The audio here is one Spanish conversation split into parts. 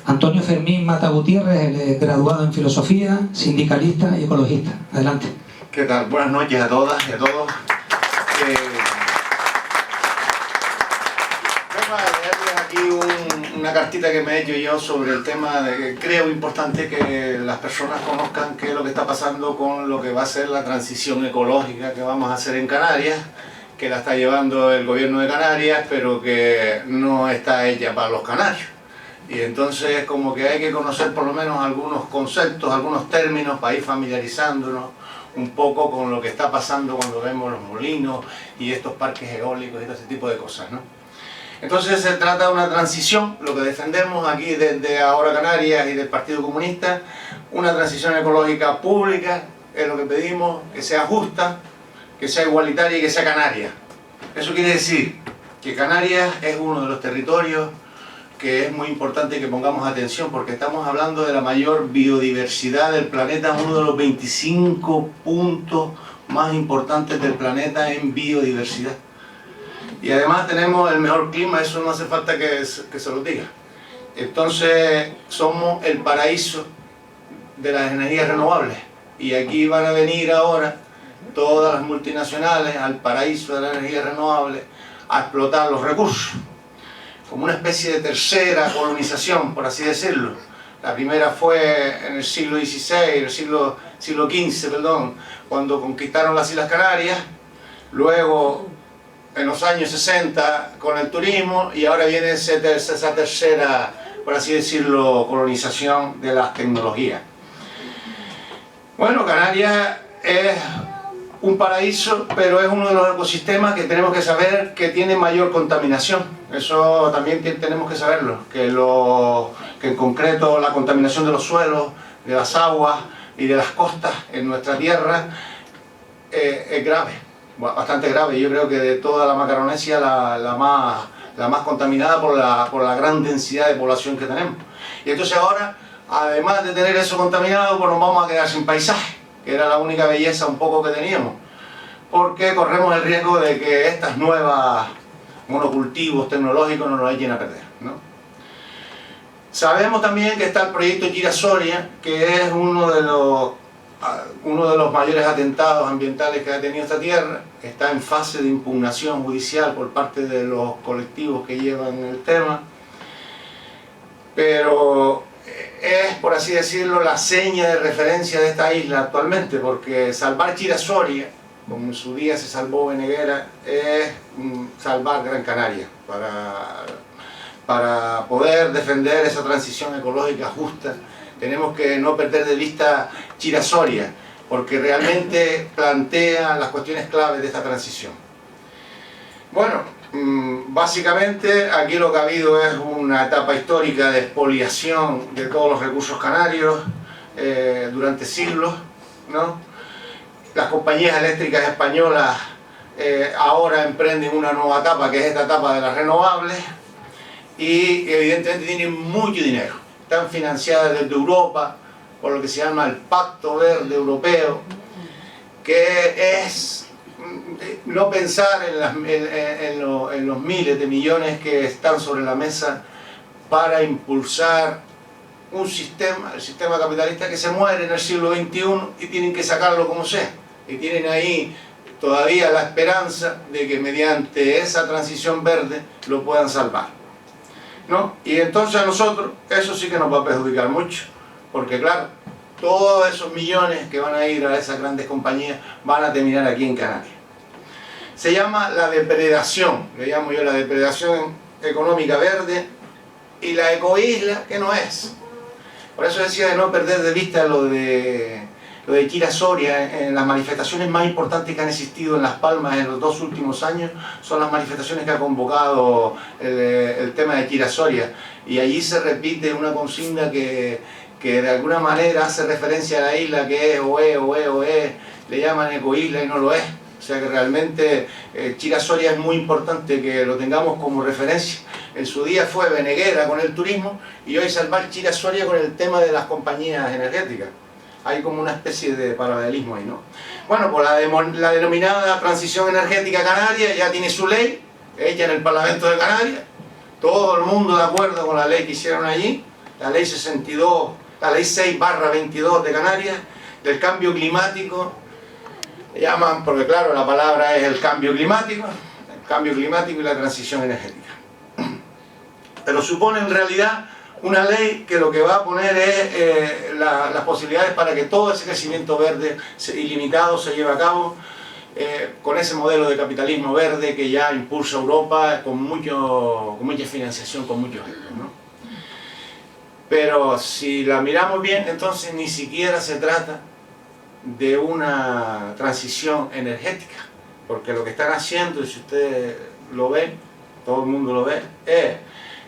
Antonio Fermín Mata Gutiérrez, él es graduado en Filosofía, sindicalista y ecologista. Adelante. ¿Qué tal? Buenas noches a todas y a todos. Vengo a leerles aquí una cartita que me he hecho yo sobre el tema de que creo importante que las personas conozcan qué es lo que está pasando con lo que va a ser la transición ecológica que vamos a hacer en Canarias, que la está llevando el gobierno de Canarias, pero que no está hecha para los canarios. Y entonces como que hay que conocer por lo menos algunos conceptos, algunos términos para ir familiarizándonos un poco con lo que está pasando cuando vemos los molinos y estos parques eólicos y todo ese tipo de cosas, ¿no? Entonces se trata de una transición, lo que defendemos aquí desde Ahora Canarias y del Partido Comunista, una transición ecológica pública, es lo que pedimos, que sea justa, que sea igualitaria y que sea canaria. Eso quiere decir que Canarias es uno de los territorios que es muy importante que pongamos atención, porque estamos hablando de la mayor biodiversidad del planeta, uno de los 25 puntos más importantes del planeta en biodiversidad. Y además tenemos el mejor clima, eso no hace falta que se lo diga. Entonces somos el paraíso de las energías renovables. Y aquí van a venir ahora todas las multinacionales al paraíso de la energía renovable a explotar los recursos, como una especie de tercera colonización, por así decirlo. La primera fue en el siglo XVI, el siglo XV, perdón, cuando conquistaron las Islas Canarias, luego en los años 60 con el turismo, y ahora viene esa tercera, por así decirlo, colonización de las tecnologías. Bueno, Canarias es un paraíso, pero es uno de los ecosistemas que tenemos que saber que tiene mayor contaminación. Eso también tenemos que saberlo, que en concreto la contaminación de los suelos, de las aguas y de las costas en nuestra tierra es grave, bastante grave. Yo creo que de toda la Macaronesia la más contaminada por la gran densidad de población que tenemos. Y entonces ahora, además de tener eso contaminado, pues nos vamos a quedar sin paisaje, que era la única belleza un poco que teníamos, porque corremos el riesgo de que estas nuevas monocultivos tecnológicos nos los echen a perder, ¿no? Sabemos también que está el proyecto Chira-Soria, que es uno de los mayores atentados ambientales que ha tenido esta tierra. Está en fase de impugnación judicial por parte de los colectivos que llevan el tema, pero es, por así decirlo, la seña de referencia de esta isla actualmente, porque salvar Chira-Soria, como en su día se salvó Beneguera, es salvar Gran Canaria, para poder defender esa transición ecológica justa. Tenemos que no perder de vista Chira-Soria, porque realmente plantea las cuestiones claves de esta transición. Bueno, básicamente aquí lo que ha habido es una etapa histórica de expoliación de todos los recursos canarios durante siglos, ¿no? Las compañías eléctricas españolas ahora emprenden una nueva etapa, que es esta etapa de las renovables, y evidentemente tienen mucho dinero. Están financiadas desde Europa por lo que se llama el Pacto Verde Europeo, que es no pensar en los miles de millones que están sobre la mesa para impulsar un sistema, el sistema capitalista, que se muere en el siglo XXI y tienen que sacarlo como sea. Y tienen ahí todavía la esperanza de que mediante esa transición verde lo puedan salvar, ¿no? Y entonces a nosotros eso sí que nos va a perjudicar mucho, porque claro, todos esos millones que van a ir a esas grandes compañías van a terminar aquí en Canarias. Se llama la depredación, le llamo yo la depredación económica verde, y la ecoisla, que no es. Por eso decía de no perder de vista lo de Chira-Soria. En las manifestaciones más importantes que han existido en Las Palmas en los 2 últimos años son las manifestaciones que ha convocado el tema de Chira-Soria, y allí se repite una consigna que de alguna manera hace referencia a la isla, que es OE, le llaman ecoisla y no lo es. O sea que realmente Chira-Soria es muy importante que lo tengamos como referencia. En su día fue Beneguera con el turismo, y hoy salvar Chira-Soria con el tema de las compañías energéticas. Hay como una especie de paralelismo ahí, ¿no? Bueno, pues la denominada transición energética canaria ya tiene su ley, hecha en el Parlamento de Canarias, todo el mundo de acuerdo con la ley que hicieron allí, la ley 62, la ley 6/22 de Canarias, del cambio climático. Llaman, porque claro, la palabra es el cambio climático y la transición energética. Pero supone en realidad una ley que lo que va a poner es las posibilidades para que todo ese crecimiento verde ilimitado se lleve a cabo con ese modelo de capitalismo verde que ya impulsa Europa con mucha financiación, con muchos euros, ¿no? Pero si la miramos bien, entonces ni siquiera se trata de una transición energética, porque lo que están haciendo, y si ustedes lo ven, todo el mundo lo ve,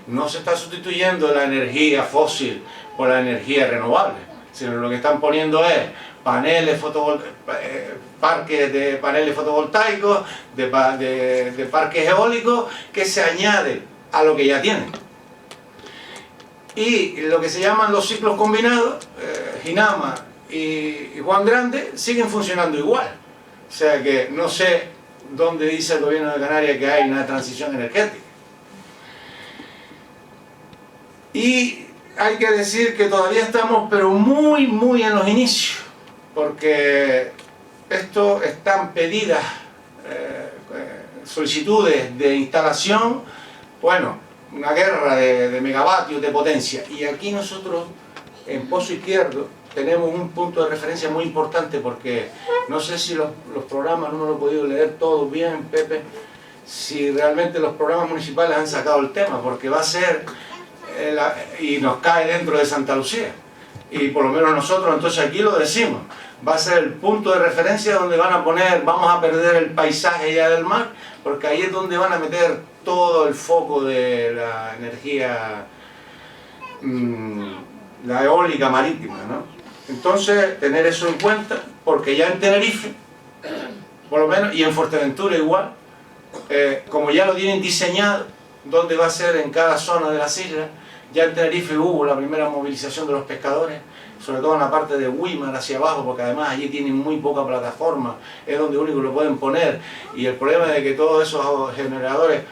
no se está sustituyendo la energía fósil por la energía renovable, sino lo que están poniendo es parques de paneles fotovoltaicos, de parques eólicos que se añaden a lo que ya tienen. Y lo que se llaman los ciclos combinados, Ginama y Juan Grande, siguen funcionando igual. O sea que no sé dónde dice el gobierno de Canarias que hay una transición energética. Y hay que decir que todavía estamos pero muy en los inicios, porque esto están pedidas solicitudes de instalación, bueno, una guerra de megavatios de potencia. Y aquí nosotros en Pozo Izquierdo tenemos un punto de referencia muy importante, porque no sé si los programas, no me lo he podido leer todos bien, Pepe, si realmente los programas municipales han sacado el tema, porque va a ser y nos cae dentro de Santa Lucía, y por lo menos nosotros entonces aquí lo decimos, va a ser el punto de referencia donde van a poner, vamos a perder el paisaje ya del mar, porque ahí es donde van a meter todo el foco de la energía, la eólica marítima, ¿no? Entonces tener eso en cuenta, porque ya en Tenerife, por lo menos, y en Fuerteventura igual, como ya lo tienen diseñado, donde va a ser en cada zona de las islas. Ya en Tenerife hubo la primera movilización de los pescadores, sobre todo en la parte de Güímar hacia abajo, porque además allí tienen muy poca plataforma, es donde único lo pueden poner, y el problema de que todos esos autogeneradores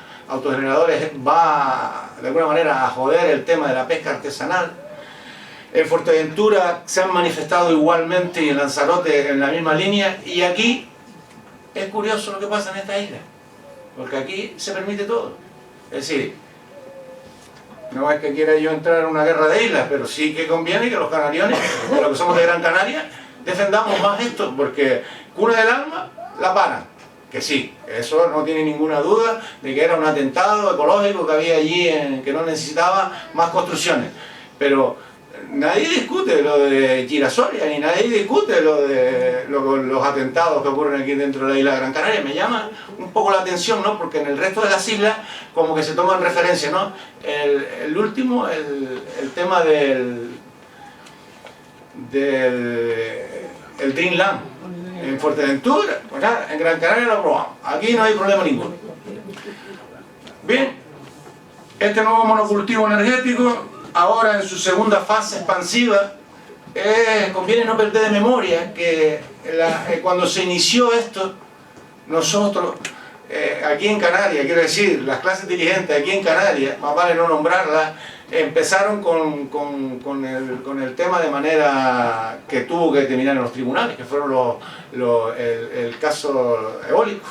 va de alguna manera a joder el tema de la pesca artesanal. En Fuerteventura se han manifestado igualmente, y en Lanzarote en la misma línea, y aquí es curioso lo que pasa en esta isla, porque aquí se permite todo. Es decir, no es que quiera yo entrar en una guerra de islas, pero sí que conviene que los canariones, de lo que somos de Gran Canaria, defendamos más esto, porque Cuna del Alma la paran, que sí, eso no tiene ninguna duda de que era un atentado ecológico que había allí, que no necesitaba más construcciones, pero nadie discute lo de Girasoria, ni nadie discute lo de los atentados que ocurren aquí dentro de la isla de Gran Canaria. Me llama un poco la atención, ¿no? Porque en el resto de las islas como que se toman referencia, ¿no? El último, el tema del Dreamland en Fuerteventura, pues nada, en Gran Canaria lo probamos, aquí no hay problema ninguno. Bien, este nuevo monocultivo energético, ahora en su segunda fase expansiva, conviene no perder de memoria que cuando se inició esto, nosotros, aquí en Canarias, quiero decir, las clases dirigentes aquí en Canarias, más vale no nombrarlas, empezaron con el tema de manera que tuvo que terminar en los tribunales, que fueron el caso eólico,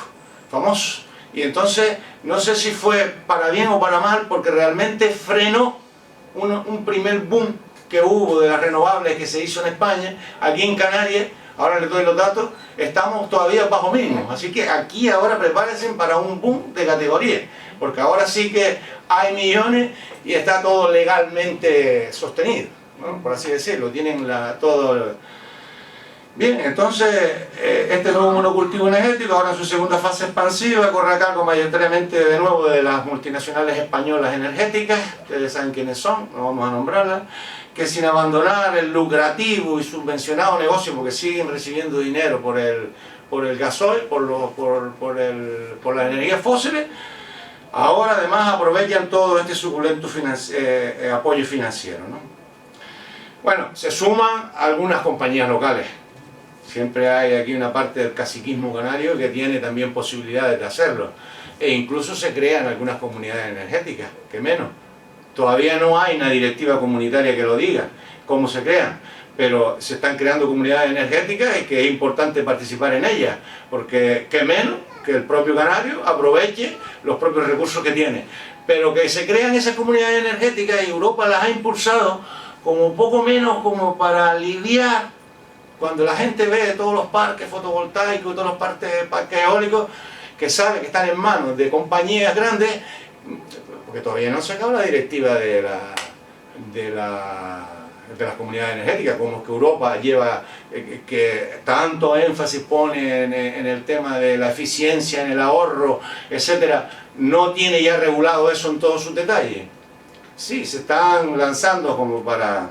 famoso. Y entonces, no sé si fue para bien o para mal, porque realmente frenó un primer boom que hubo de las renovables que se hizo en España. Aquí en Canarias, ahora les doy los datos, estamos todavía bajo mínimos, así que aquí ahora prepárense para un boom de categoría, porque ahora sí que hay millones y está todo legalmente sostenido, ¿no? Por así decirlo, tienen todo. Bien, entonces este nuevo monocultivo energético, ahora en su segunda fase expansiva, corre a cargo mayoritariamente de nuevo de las multinacionales españolas energéticas, ustedes saben quiénes son, no vamos a nombrarlas, que sin abandonar el lucrativo y subvencionado negocio, porque siguen recibiendo dinero por el gasoil, por las energías fósiles, ahora además aprovechan todo este suculento apoyo financiero, ¿no? Bueno, se suman algunas compañías locales. Siempre hay aquí una parte del caciquismo canario que tiene también posibilidades de hacerlo. E incluso se crean algunas comunidades energéticas, que menos. Todavía no hay una directiva comunitaria que lo diga, cómo se crean, pero se están creando comunidades energéticas y que es importante participar en ellas, porque qué menos que el propio canario aproveche los propios recursos que tiene. Pero que se crean esas comunidades energéticas y Europa las ha impulsado como poco menos como para aliviar cuando la gente ve todos los parques fotovoltaicos, todos los parques eólicos, que sabe que están en manos de compañías grandes, porque todavía no se acaba la directiva de las comunidades energéticas, como que Europa lleva, que tanto énfasis pone en el tema de la eficiencia, en el ahorro, etcétera, no tiene ya regulado eso en todos sus detalles. Sí, se están lanzando como para...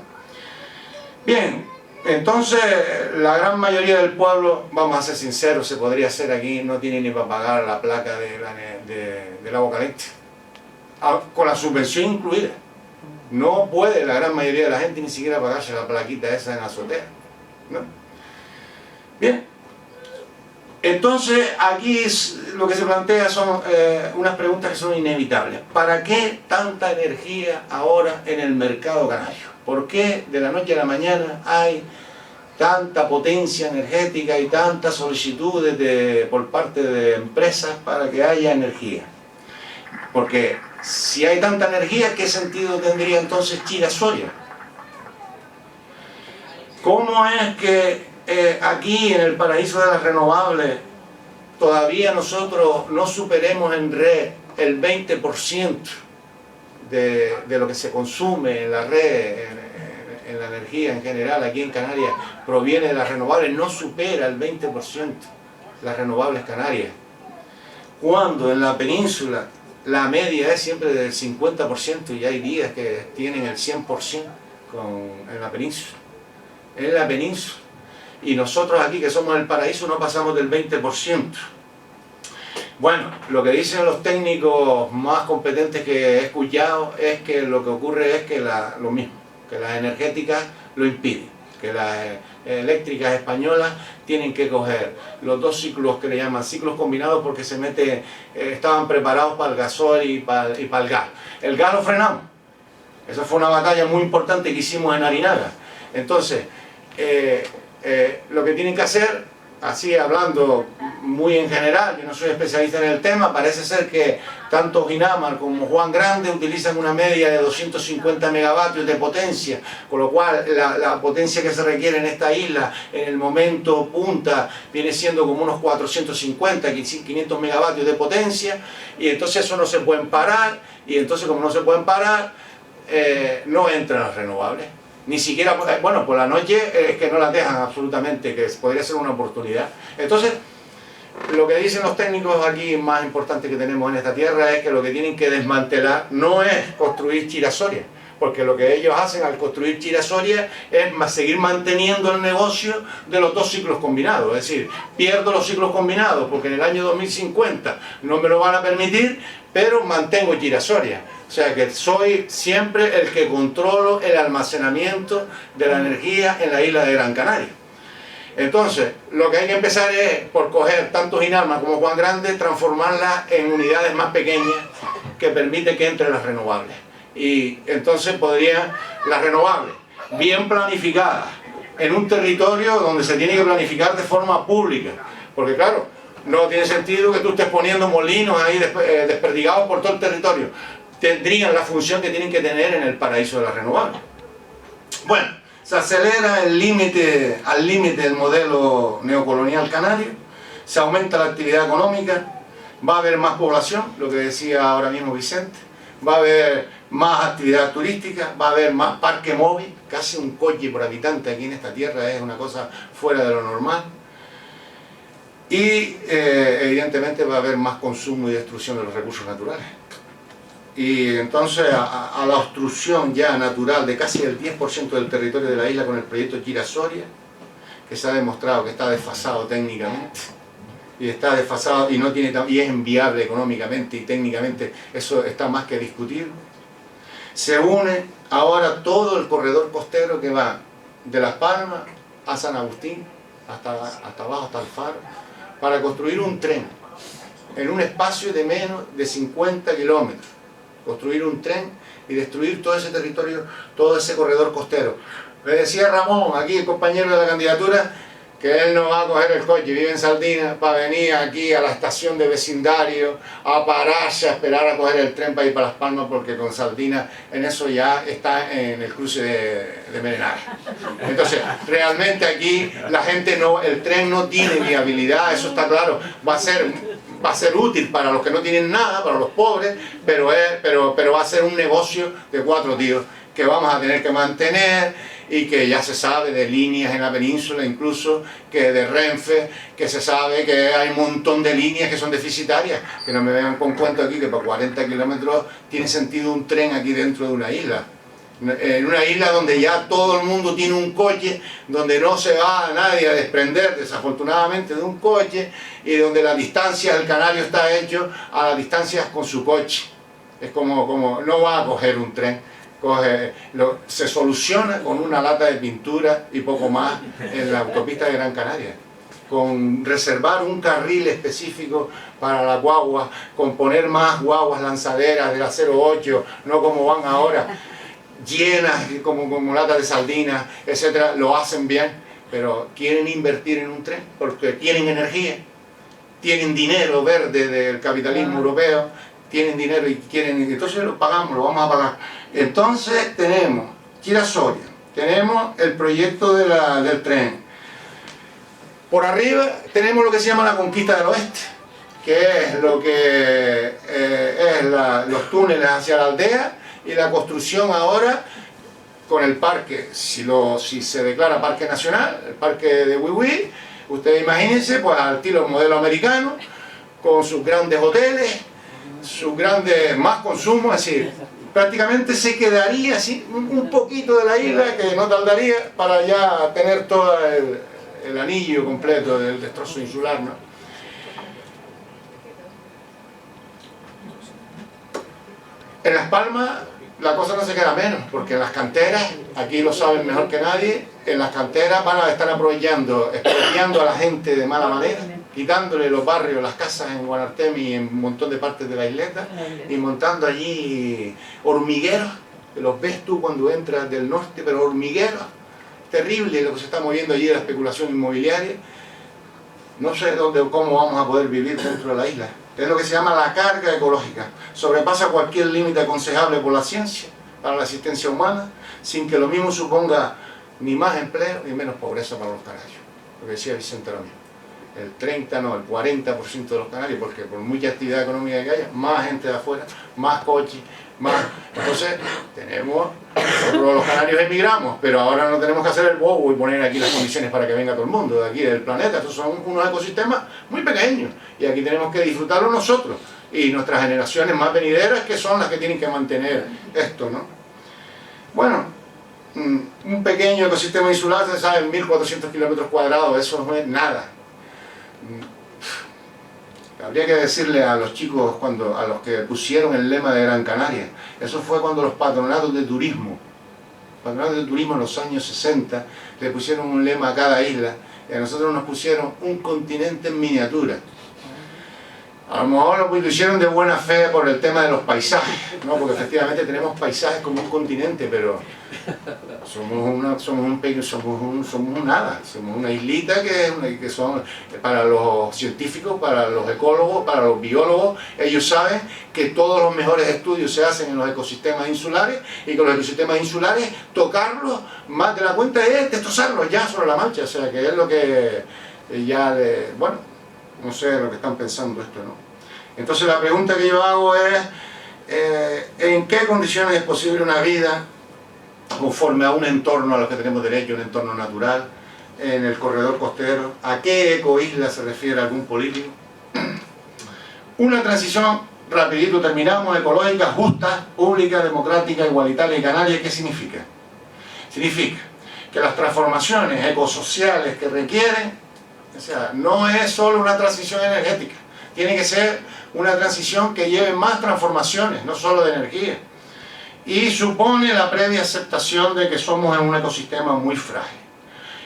Bien, entonces la gran mayoría del pueblo, vamos a ser sinceros, se podría hacer aquí, no tiene ni para pagar la placa del agua caliente, con la subvención incluida. No puede la gran mayoría de la gente ni siquiera pagarse la plaquita esa en la azotea, ¿no? Bien, entonces aquí lo que se plantea son unas preguntas que son inevitables. ¿Para qué tanta energía ahora en el mercado canario? ¿Por qué de la noche a la mañana hay tanta potencia energética y tantas solicitudes por parte de empresas para que haya energía? Porque si hay tanta energía, ¿qué sentido tendría entonces Chira-Soria? ¿Cómo es que aquí en el paraíso de las renovables todavía nosotros no superemos en red el 20% de lo que se consume en la red, en la energía en general aquí en Canarias, proviene de las renovables, no supera el 20% las renovables canarias? Cuando en la península la media es siempre del 50% y hay días que tienen el 100% en la península. En la península. Y nosotros aquí, que somos el paraíso, no pasamos del 20%. Bueno, lo que dicen los técnicos más competentes que he escuchado es que lo que ocurre es que lo mismo, que las energéticas lo impiden, que las eléctricas españolas tienen que coger los dos ciclos que le llaman ciclos combinados porque estaban preparados para el gasol y para el gas. El gas lo frenamos. Esa fue una batalla muy importante que hicimos en Arinaga. Entonces, lo que tienen que hacer, así hablando muy en general, yo no soy especialista en el tema, parece ser que tanto Ginamar como Juan Grande utilizan una media de 250 megavatios de potencia, con lo cual la potencia que se requiere en esta isla en el momento punta viene siendo como unos 450, 500 megavatios de potencia, y entonces eso no se pueden parar, y entonces como no se pueden parar, no entran las renovables. Ni siquiera, bueno, por la noche es que no las dejan absolutamente, que podría ser una oportunidad. Entonces, lo que dicen los técnicos aquí más importantes que tenemos en esta tierra es que lo que tienen que desmantelar no es construir Chira-Soria, porque lo que ellos hacen al construir Chira-Soria es seguir manteniendo el negocio de los dos ciclos combinados. Es decir, pierdo los ciclos combinados porque en el año 2050 no me lo van a permitir, pero mantengo Chira-Soria. O sea que soy siempre el que controlo el almacenamiento de la energía en la isla de Gran Canaria. Entonces, lo que hay que empezar es, por coger tanto Ginalma como Juan Grande, transformarlas en unidades más pequeñas que permiten que entren las renovables. Y entonces podrían las renovables, bien planificadas, en un territorio donde se tiene que planificar de forma pública. Porque claro, no tiene sentido que tú estés poniendo molinos ahí desperdigados por todo el territorio. Tendrían la función que tienen que tener en el paraíso de las renovables. Bueno, se acelera al límite el modelo neocolonial canario, se aumenta la actividad económica, va a haber más población, lo que decía ahora mismo Vicente, va a haber más actividad turística, va a haber más parque móvil, casi un coche por habitante aquí en esta tierra es una cosa fuera de lo normal. Y evidentemente va a haber más consumo y destrucción de los recursos naturales. Y entonces a la obstrucción ya natural de casi el 10% del territorio de la isla con el proyecto Chira-Soria, que se ha demostrado que está desfasado técnicamente, y está desfasado y es inviable económicamente y técnicamente, eso está más que discutir. Se une ahora todo el corredor costero que va de Las Palmas a San Agustín, hasta abajo, hasta el Faro, para construir un tren en un espacio de menos de 50 kilómetros. construir un tren y destruir todo ese territorio, todo ese corredor costero. Me decía Ramón, aquí el compañero de la candidatura, que él no va a coger el coche, vive en Sardina, para venir aquí a la estación de vecindario, a pararse, a esperar a coger el tren para ir para Las Palmas, porque con Sardina en eso ya está en el cruce de Merenares. Entonces, realmente aquí la gente no, el tren no tiene viabilidad, eso está claro, va a ser útil para los que no tienen nada, para los pobres, pero va a ser un negocio de 4 tíos que vamos a tener que mantener, y que ya se sabe de líneas en la península, incluso que de Renfe, que se sabe que hay un montón de líneas que son deficitarias, que no me vengan con cuento aquí que por 40 kilómetros tiene sentido un tren aquí dentro de una isla. En una isla donde ya todo el mundo tiene un coche, donde no se va a nadie a desprender desafortunadamente de un coche, y donde la distancia del canario está hecho a las distancias con su coche. Es como no va a coger un tren. Se soluciona con una lata de pintura y poco más en la autopista de Gran Canaria, con reservar un carril específico para las guaguas, con poner más guaguas lanzaderas de la 08, no como van ahora, llenas como latas de sardinas, etcétera. Lo hacen bien, pero quieren invertir en un tren porque tienen energía, tienen dinero verde del capitalismo europeo, tienen dinero y quieren, entonces lo pagamos, lo vamos a pagar. Entonces tenemos Chira-Soria, tenemos el proyecto del tren. Por arriba tenemos lo que se llama la conquista del oeste, que es lo que los túneles hacia la aldea y la construcción ahora con el parque, si se declara parque nacional, el parque de Wiwi. Ustedes imagínense, pues al estilo modelo americano, con sus grandes hoteles, sus grandes más consumo, es decir, prácticamente se quedaría así un poquito de la isla que no tardaría para ya tener todo el anillo completo del destrozo insular, ¿no? En Las Palmas la cosa no se queda menos, porque en las canteras, aquí lo saben mejor que nadie, en las canteras van a estar expropiando a la gente de mala manera, quitándole los barrios, las casas en Guanartemi y en un montón de partes de la isleta, y montando allí hormigueros, que los ves tú cuando entras del norte, pero hormigueros, terrible lo que se está moviendo allí de la especulación inmobiliaria. No sé cómo vamos a poder vivir dentro de la isla. Es lo que se llama la carga ecológica. Sobrepasa cualquier límite aconsejable por la ciencia para la existencia humana, sin que lo mismo suponga ni más empleo ni menos pobreza para los canarios. Lo que decía Vicente lo mismo. El 40% de los canarios, porque por mucha actividad económica que haya, más gente de afuera, más coches, más. Entonces, nosotros los canarios emigramos, pero ahora no tenemos que hacer el bobo y poner aquí las condiciones para que venga todo el mundo de aquí del planeta. Estos son unos ecosistemas muy pequeños y aquí tenemos que disfrutarlo nosotros y nuestras generaciones más venideras, que son las que tienen que mantener esto, ¿no? Bueno, un pequeño ecosistema insular, se sabe, 1400 kilómetros cuadrados, eso no es nada. Habría que decirle a los chicos, a los que pusieron el lema de Gran Canaria, eso fue cuando los patronatos de turismo en los años 60 le pusieron un lema a cada isla, y a nosotros nos pusieron un continente en miniatura. A lo mejor lo hicieron de buena fe por el tema de los paisajes, ¿no? Porque efectivamente tenemos paisajes como un continente, pero somos un nada, somos una islita que son para los científicos, para los ecólogos, para los biólogos. Ellos saben que todos los mejores estudios se hacen en los ecosistemas insulares, y que los ecosistemas insulares, tocarlos más de la cuenta es destrozarlos ya sobre la marcha. O sea, que es lo que bueno, no sé lo que están pensando esto, ¿no? Entonces la pregunta que yo hago es, ¿en qué condiciones es posible una vida conforme a un entorno a lo que tenemos derecho, un entorno natural, en el corredor costero? ¿A qué ecoisla se refiere algún político? Una transición, rapidito terminamos, ecológica, justa, pública, democrática, igualitaria y canaria. ¿Qué significa? Significa que las transformaciones ecosociales que requieren, o sea, no es solo una transición energética, tiene que ser una transición que lleve más transformaciones, no solo de energía, y supone la previa aceptación de que somos en un ecosistema muy frágil.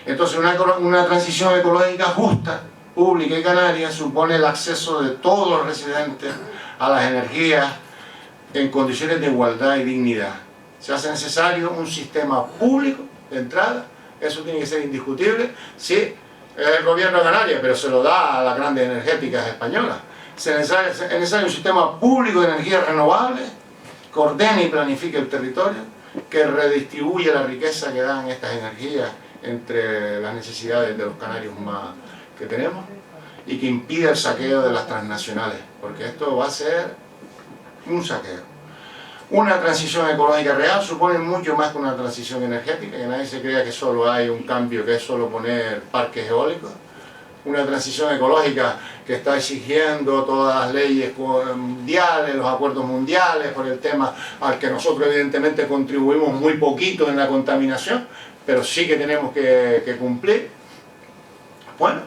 Entonces una transición ecológica justa, pública y canaria supone el acceso de todos los residentes a las energías en condiciones de igualdad y dignidad. Se hace necesario un sistema público de entrada, eso tiene que ser indiscutible. Sí, es el gobierno de Canarias, pero se lo da a las grandes energéticas españolas. Es necesario un sistema público de energías renovables que ordene y planifique el territorio, que redistribuya la riqueza que dan estas energías entre las necesidades de los canarios más que tenemos, y que impida el saqueo de las transnacionales, porque esto va a ser un saqueo. Una transición ecológica real supone mucho más que una transición energética, que nadie se crea que solo hay un cambio que es solo poner parques eólicos. Una transición ecológica que está exigiendo todas las leyes mundiales, los acuerdos mundiales, por el tema al que nosotros evidentemente contribuimos muy poquito en la contaminación, pero sí que tenemos que cumplir. Bueno,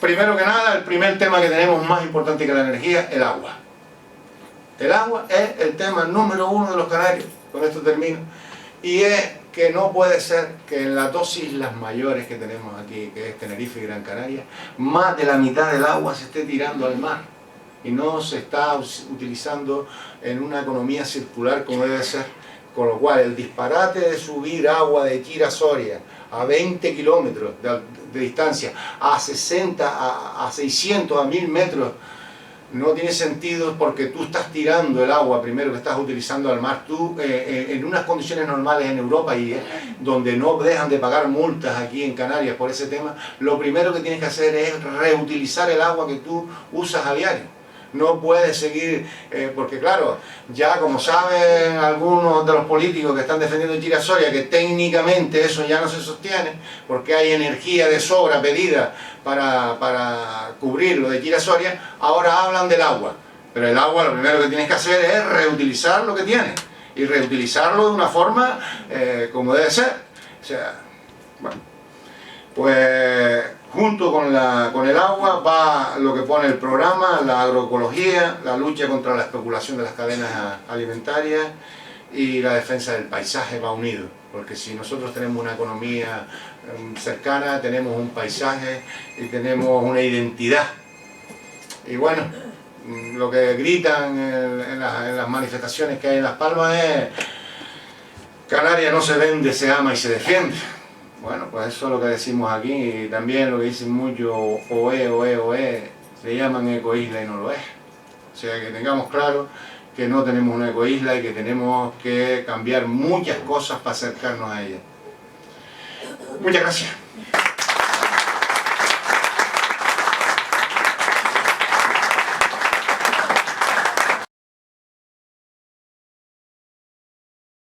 primero que nada, el primer tema que tenemos más importante que la energía, el agua. El agua es el tema número uno de los canarios, con esto termino, y es que no puede ser que en las dos islas mayores que tenemos aquí, que es Tenerife y Gran Canaria, más de la mitad del agua se esté tirando al mar y no se está utilizando en una economía circular como debe ser, con lo cual el disparate de subir agua de Chira-Soria a 20 kilómetros de distancia, a 60, a 600, a 1000 metros, no tiene sentido, porque tú estás tirando el agua primero que estás utilizando al mar. Tú en unas condiciones normales en Europa y donde no dejan de pagar multas aquí en Canarias por ese tema, lo primero que tienes que hacer es reutilizar el agua que tú usas a diario. No puedes seguir, porque claro, ya como saben algunos de los políticos que están defendiendo Chira-Soria, que técnicamente eso ya no se sostiene, porque hay energía de sobra pedida para cubrir lo de Chira-Soria, ahora hablan del agua. Pero el agua lo primero que tienes que hacer es reutilizar lo que tienes, y reutilizarlo de una forma como debe ser. O sea, bueno, pues junto con el agua va lo que pone el programa, la agroecología, la lucha contra la especulación de las cadenas alimentarias y la defensa del paisaje va unido, porque si nosotros tenemos una economía cercana, tenemos un paisaje y tenemos una identidad. Y bueno, lo que gritan en las manifestaciones que hay en Las Palmas es: Canarias no se vende, se ama y se defiende. Bueno, pues eso es lo que decimos aquí, y también lo que dicen mucho, OE, le llaman ecoisla y no lo es. O sea, que tengamos claro que no tenemos una ecoisla y que tenemos que cambiar muchas cosas para acercarnos a ella. Muchas gracias.